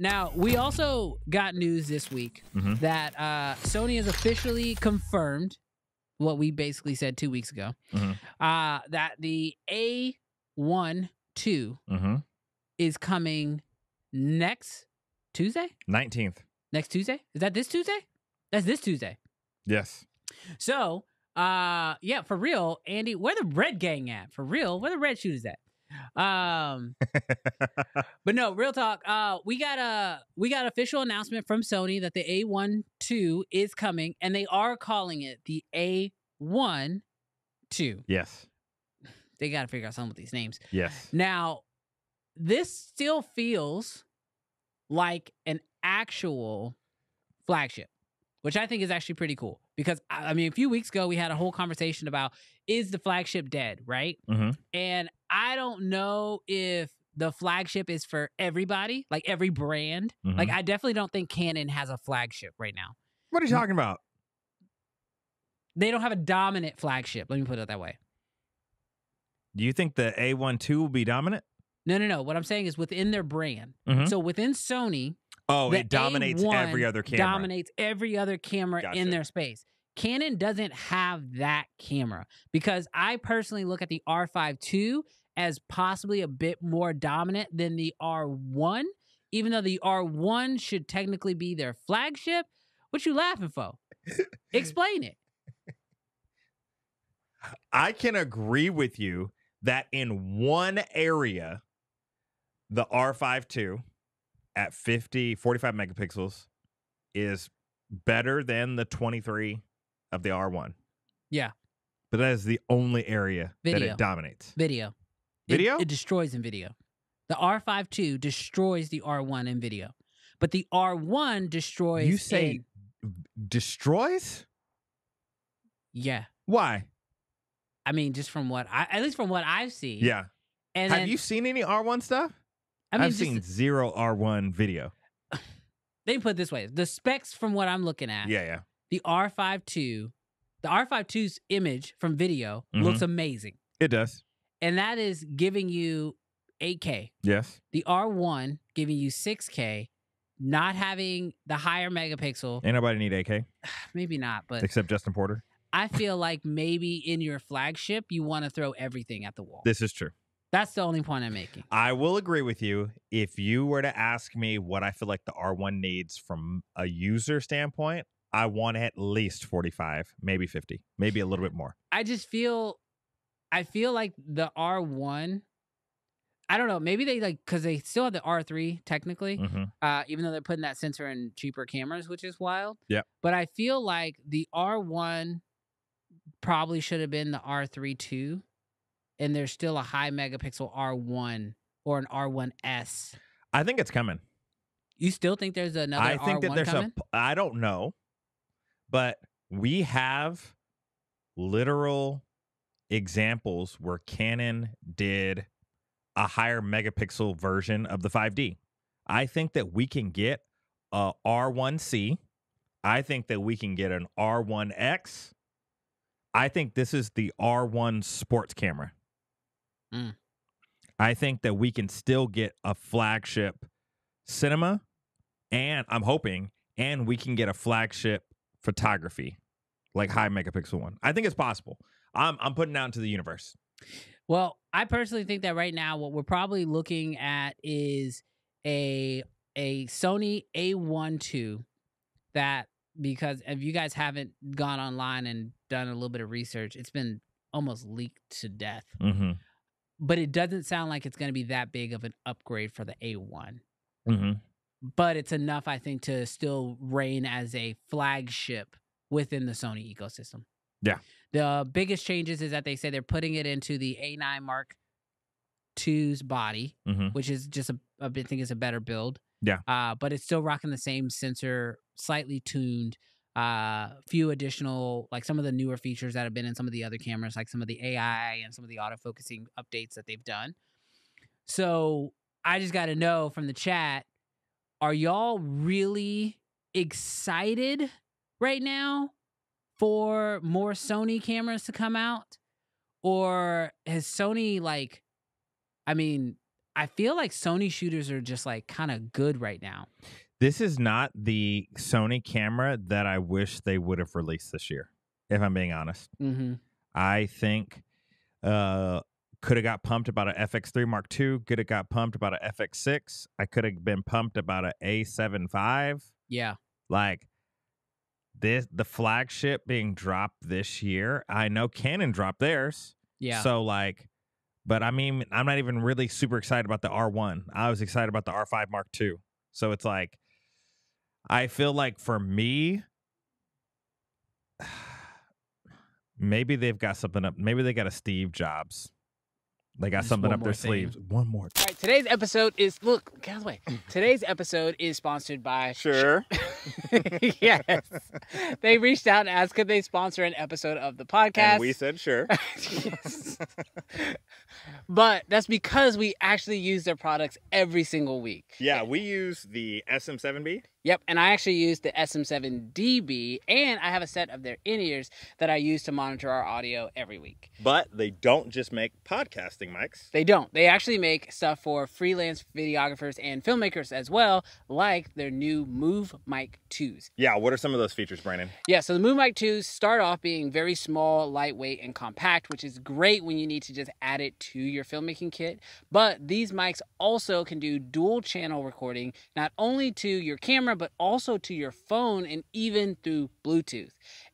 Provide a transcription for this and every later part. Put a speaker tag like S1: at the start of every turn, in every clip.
S1: Now, we also got news this week that Sony has officially confirmed what we basically said 2 weeks ago, that the A1 II is coming next Tuesday?
S2: 19th.
S1: Next Tuesday? Is that this Tuesday? That's this Tuesday.
S2: Yes.
S1: So, yeah, for real, Andy, where the Red Gang at? For real, where the Red Shooters at? But no, real talk. We got official announcement from Sony that the A1 II is coming, and they are calling it the A1 II.
S2: Yes.
S1: They got to figure out something with these names.
S2: Yes.
S1: Now, this still feels like an actual flagship, which I think is actually pretty cool. Because, I mean, a few weeks ago, we had a whole conversation about, is the flagship dead, right? And I don't know if the flagship is for everybody, like every brand. Like, I definitely don't think Canon has a flagship right now.
S2: What are you talking about?
S1: They don't have a dominant flagship. Let me put it that way.
S2: Do you think the A1 II will be dominant?
S1: No. What I'm saying is within their brand. So within Sony,
S2: it dominates every other camera.
S1: Dominates every other camera in their space. Canon doesn't have that camera because I personally look at the R5 II as possibly a bit more dominant than the R1, even though the R1 should technically be their flagship. What you laughing for? Explain it.
S2: I can agree with you that in one area, the R5 II at 45 megapixels is better than the 23 of the R1.
S1: Yeah.
S2: But that is the only area that it dominates.
S1: Video? It destroys in video. The R5 II destroys the R1 in video. But the R1 destroys...
S2: You say destroys?
S1: Yeah.
S2: Why?
S1: I mean, just from what at least from what I've seen.
S2: Yeah.
S1: And
S2: have you seen any R1 stuff? I've seen zero R1 video.
S1: They put it this way. The specs from what I'm looking at.
S2: Yeah.
S1: The R5 II, the R5 II's image from video looks amazing.
S2: It does.
S1: And that is giving you 8K.
S2: Yes.
S1: The R1 giving you 6K, not having the higher megapixel.
S2: Ain't nobody need 8K.
S1: Maybe not, but...
S2: Except Justin Porter.
S1: I feel like maybe in your flagship, you want to throw everything at the wall.
S2: This is true.
S1: That's the only point I'm making.
S2: I will agree with you. If you were to ask me what I feel like the R1 needs from a user standpoint, I want at least 45, maybe 50, maybe a little bit more.
S1: I feel like the R1, I don't know, maybe they because they still have the R3 technically, even though they're putting that sensor in cheaper cameras, which is wild.
S2: Yeah.
S1: But I feel like the R1 probably should have been the R3 too. And there's still a high megapixel R1 or an R1S.
S2: I think it's coming.
S1: You still think there's another R1 coming? I think that there's
S2: I don't know, but we have literal examples where Canon did a higher megapixel version of the 5D. I think that we can get a R1C. I think that we can get an R1X. I think this is the R1 sports camera. I think that we can still get a flagship cinema, and I'm hoping, and we can get a flagship photography, like high megapixel one. I think it's possible. I'm putting it out into the universe.
S1: Well, I personally think that right now what we're probably looking at is a Sony A1 II that, because if you guys haven't gone online and done a little bit of research, it's been almost leaked to death. But it doesn't sound like it's going to be that big of an upgrade for the A1. But it's enough, I think, to still reign as a flagship within the Sony ecosystem.
S2: Yeah.
S1: The biggest changes is that they say they're putting it into the A9 Mark II's body, which is just I think it's a better build.
S2: Yeah.
S1: But it's still rocking the same sensor, slightly tuned. Few additional, like some of the newer features that have been in some of the other cameras, like some of the AI and some of the autofocusing updates that they've done. So I just got to know from the chat, are y'all really excited right now for more Sony cameras to come out? Or has Sony, I I feel like Sony shooters are just like kind of good right now.
S2: This is not the Sony camera that I wish they would have released this year, if I'm being honest.
S1: Mm-hmm.
S2: I think could have got pumped about an FX3 Mark II, could have got pumped about an FX6. I could have been pumped about an A7 V.
S1: Yeah.
S2: Like the flagship being dropped this year. I know Canon dropped theirs.
S1: Yeah.
S2: So like, but I mean, I'm not even really super excited about the R1. I was excited about the R5 Mark II. So it's like, I feel like for me, maybe they've got something up. Maybe they got a Steve Jobs. They got
S1: Just
S2: something
S1: one
S2: up their
S1: more thing.
S2: sleeves. One more.
S1: All right, today's episode is get out of the way. Today's episode is sponsored by
S2: Sure.
S1: Yes. They reached out and asked could they sponsor an episode of the podcast.
S2: And we said sure.
S1: Yes. But that's because we actually use their products every single week.
S2: Yeah, we use the SM7B.
S1: Yep, and I actually use the SM7DB, and I have a set of their in-ears that I use to monitor our audio every week.
S2: But they don't just make podcasting mics.
S1: They don't. They actually make stuff for freelance videographers and filmmakers as well, like their new Move Mic 2s.
S2: Yeah, what are some of those features, Brandon?
S1: Yeah, so the Move Mic 2s start off being very small, lightweight, and compact, which is great when you need to just add it to your filmmaking kit. But these mics also can do dual channel recording, not only to your camera, but also to your phone and even through Bluetooth.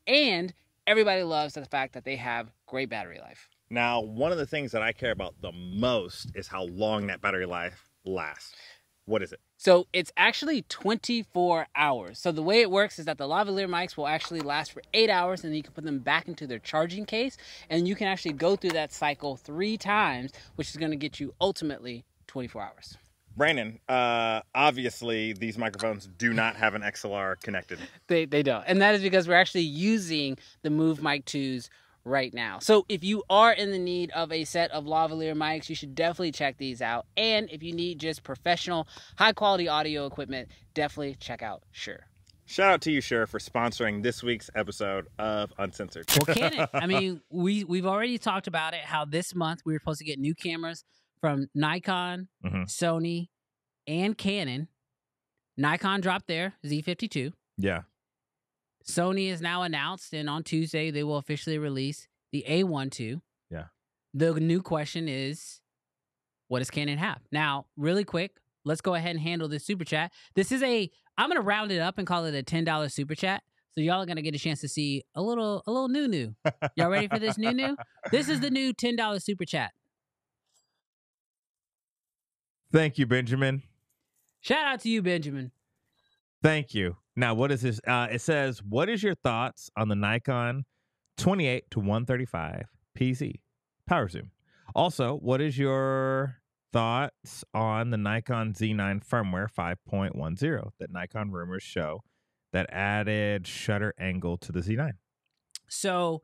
S1: And everybody loves the fact that they have great battery life.
S2: Now, one of the things that I care about the most is how long that battery life lasts. What is it?
S1: So it's actually 24 hours. So the way it works is that the lavalier mics will actually last for 8 hours, and then you can put them back into their charging case, and you can actually go through that cycle 3 times, which is going to get you ultimately 24 hours.
S2: Brandon, obviously these microphones do not have an XLR connected.
S1: They don't. And that is because we're actually using the Move Mic 2s right now. So if you are in the need of a set of lavalier mics, you should definitely check these out. And if you need just professional, high-quality audio equipment, definitely check out Shure.
S2: Shout out to you, Shure, for sponsoring this week's episode of Uncensored.
S1: Well, Canon, I mean, we've already talked about it, how this month we were supposed to get new cameras from Nikon, Sony, and Canon. Nikon dropped their Z52.
S2: Yeah.
S1: Sony is now announced, and on Tuesday they will officially release the A1 II.
S2: Yeah.
S1: The new question is, what does Canon have? Now, really quick, let's go ahead and handle this super chat. This is I'm going to round it up and call it a $10 super chat. So y'all are going to get a chance to see a little new. Y'all ready for this new? This is the new $10 super chat.
S2: Thank you, Benjamin.
S1: Shout out to you, Benjamin.
S2: Thank you. Now, what is this? It says, what is your thoughts on the Nikon 28 to 135 PZ power zoom? Also, what is your thoughts on the Nikon Z9 firmware 5.10 that Nikon rumors show that added shutter angle to the Z9?
S1: So,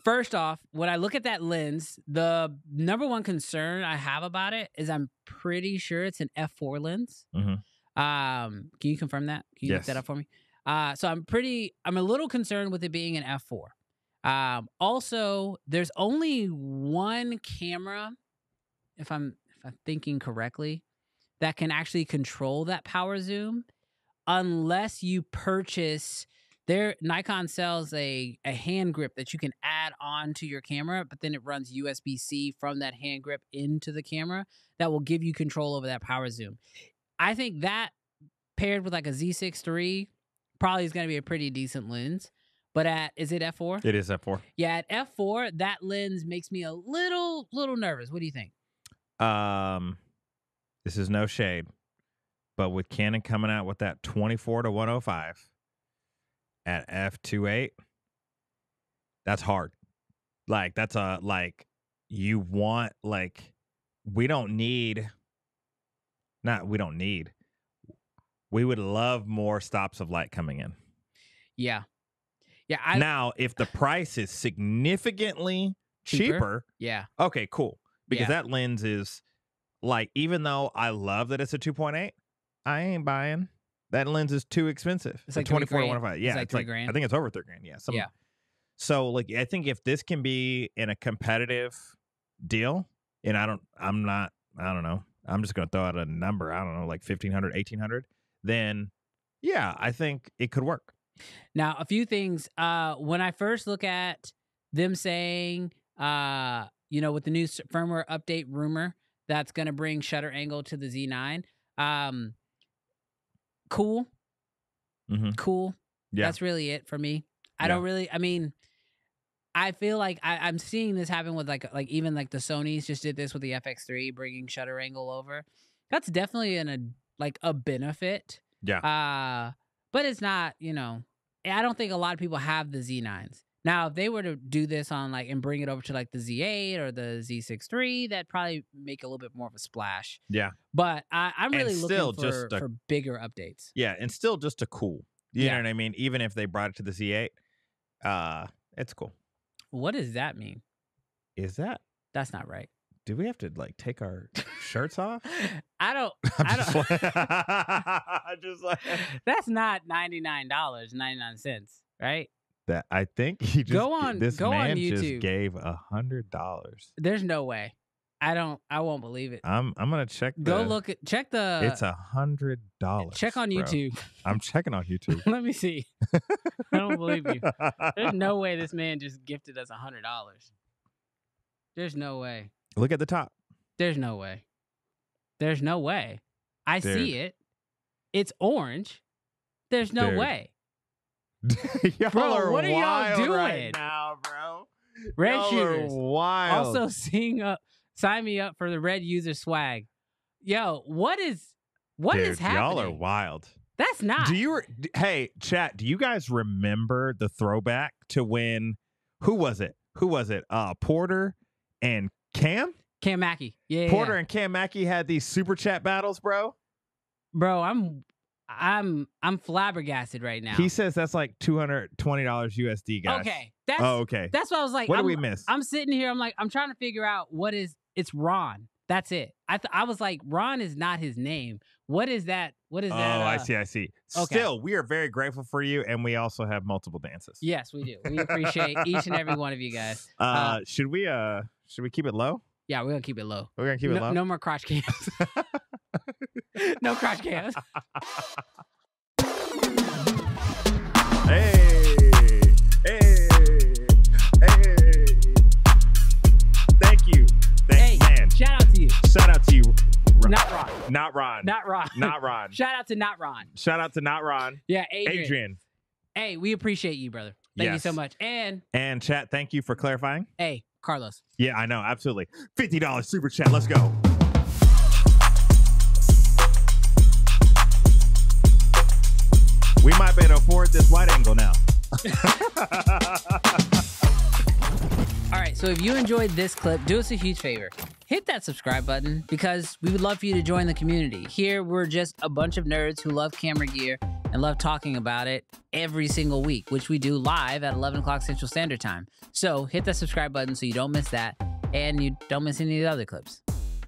S1: first off, when I look at that lens, the number one concern I have about it is I'm pretty sure it's an f4 lens.
S2: Mm-hmm.
S1: Can you confirm that? Can you look that up for me? So I'm a little concerned with it being an f4. Also, there's only one camera, if I'm thinking correctly, that can actually control that power zoom, unless you purchase. Nikon sells a hand grip that you can add on to your camera, but then it runs USB-C from that hand grip into the camera that will give you control over that power zoom. I think that paired with like a Z6 III probably is going to be a pretty decent lens. But is it f4?
S2: It is f4.
S1: Yeah, at f4, that lens makes me a little nervous. What do you think?
S2: This is no shade, but with Canon coming out with that 24 to 105 at f2.8, that's hard. Like that's you want, like, we would love more stops of light coming in.
S1: Yeah.
S2: Now, if the price is significantly cheaper,
S1: yeah.
S2: Okay, cool. Because that lens is, like, even though I love that it's a 2.8, I ain't buying. That lens is too expensive.
S1: It's like
S2: 24 to
S1: 105.
S2: 105. Yeah,
S1: it's like $3,000.
S2: I think it's over $3,000. Yeah.
S1: Yeah.
S2: So, like, I think if this can be in a competitive deal, and I'm not I don't know, I'm just going to throw out a number, I don't know, like 1,500, 1,800, then yeah, I think it could work.
S1: Now, a few things. When I first look at them saying, you know, with the new firmware update rumor that's going to bring shutter angle to the Z9, cool. Cool.
S2: Yeah.
S1: That's really it for me. I mean, I feel like I'm seeing this happen with like even like the Sonys just did this with the FX3, bringing shutter angle over. That's definitely a benefit.
S2: Yeah.
S1: But it's not, you know, I don't think a lot of people have the Z9s. Now, if they were to do this on like and bring it over to like the Z8 or the Z6 III, that'd probably make a little bit more of a splash.
S2: Yeah.
S1: But I'm really looking for bigger updates.
S2: Yeah, and still just a cool. You know what I mean? Even if they brought it to the Z8, it's cool.
S1: What does that mean?
S2: Is that?
S1: That's not right.
S2: Do we have to like take our shirts off?
S1: I don't.
S2: Just like
S1: that's not $99.99, right?
S2: That I think he just
S1: go on YouTube.
S2: Just gave $100.
S1: There's no way. I won't believe it.
S2: I'm gonna check.
S1: Check the.
S2: It's $100.
S1: Check on YouTube.
S2: I'm checking on YouTube.
S1: Let me see. I don't believe you. There's no way this man just gifted us $100. There's no way.
S2: Look at the top.
S1: There's no way. There's no way. I see it. It's orange. There's no way.
S2: Bro,
S1: what are y'all doing
S2: right now, bro?
S1: Red
S2: y'all
S1: shooters.
S2: Wild.
S1: Also, sign me up for the red user swag. Yo, what is happening?
S2: Y'all are wild.
S1: That's not.
S2: Hey, chat, do you guys remember the throwback to when, who was it? Porter and Cam
S1: Mackey. Yeah.
S2: Porter and Cam Mackey had these super chat battles, bro.
S1: Bro, I'm flabbergasted right now.
S2: He says that's like $220 USD, guys.
S1: Okay.
S2: Okay.
S1: That's what I was like.
S2: What did we miss?
S1: I'm sitting here. I'm trying to figure out it's Ron. That's it. I was like, Ron is not his name. What is that? What is that?
S2: Oh, I see. Okay. Still, we are very grateful for you, and we also have multiple dances.
S1: Yes, we do. We appreciate each and every one of you guys.
S2: Should we keep it low?
S1: Yeah, we're gonna keep it low.
S2: We're gonna keep it low.
S1: No more crotch cams. No crotch cams.
S2: Hey. Thank you. Man.
S1: Shout out to you.
S2: Shout out to you.
S1: Not Ron. Shout out to not Ron. Yeah, Adrian. Hey, we appreciate you, brother. Thank you so much. And
S2: chat, thank you for clarifying.
S1: Hey, Carlos.
S2: Yeah, I know, absolutely. $50 super chat. Let's go. We might be able to afford this wide angle now.
S1: All right, so if you enjoyed this clip, do us a huge favor. Hit that subscribe button because we would love for you to join the community. Here, we're just a bunch of nerds who love camera gear and love talking about it every single week, which we do live at 11 o'clock Central Standard Time. So hit that subscribe button so you don't miss that and you don't miss any of the other clips.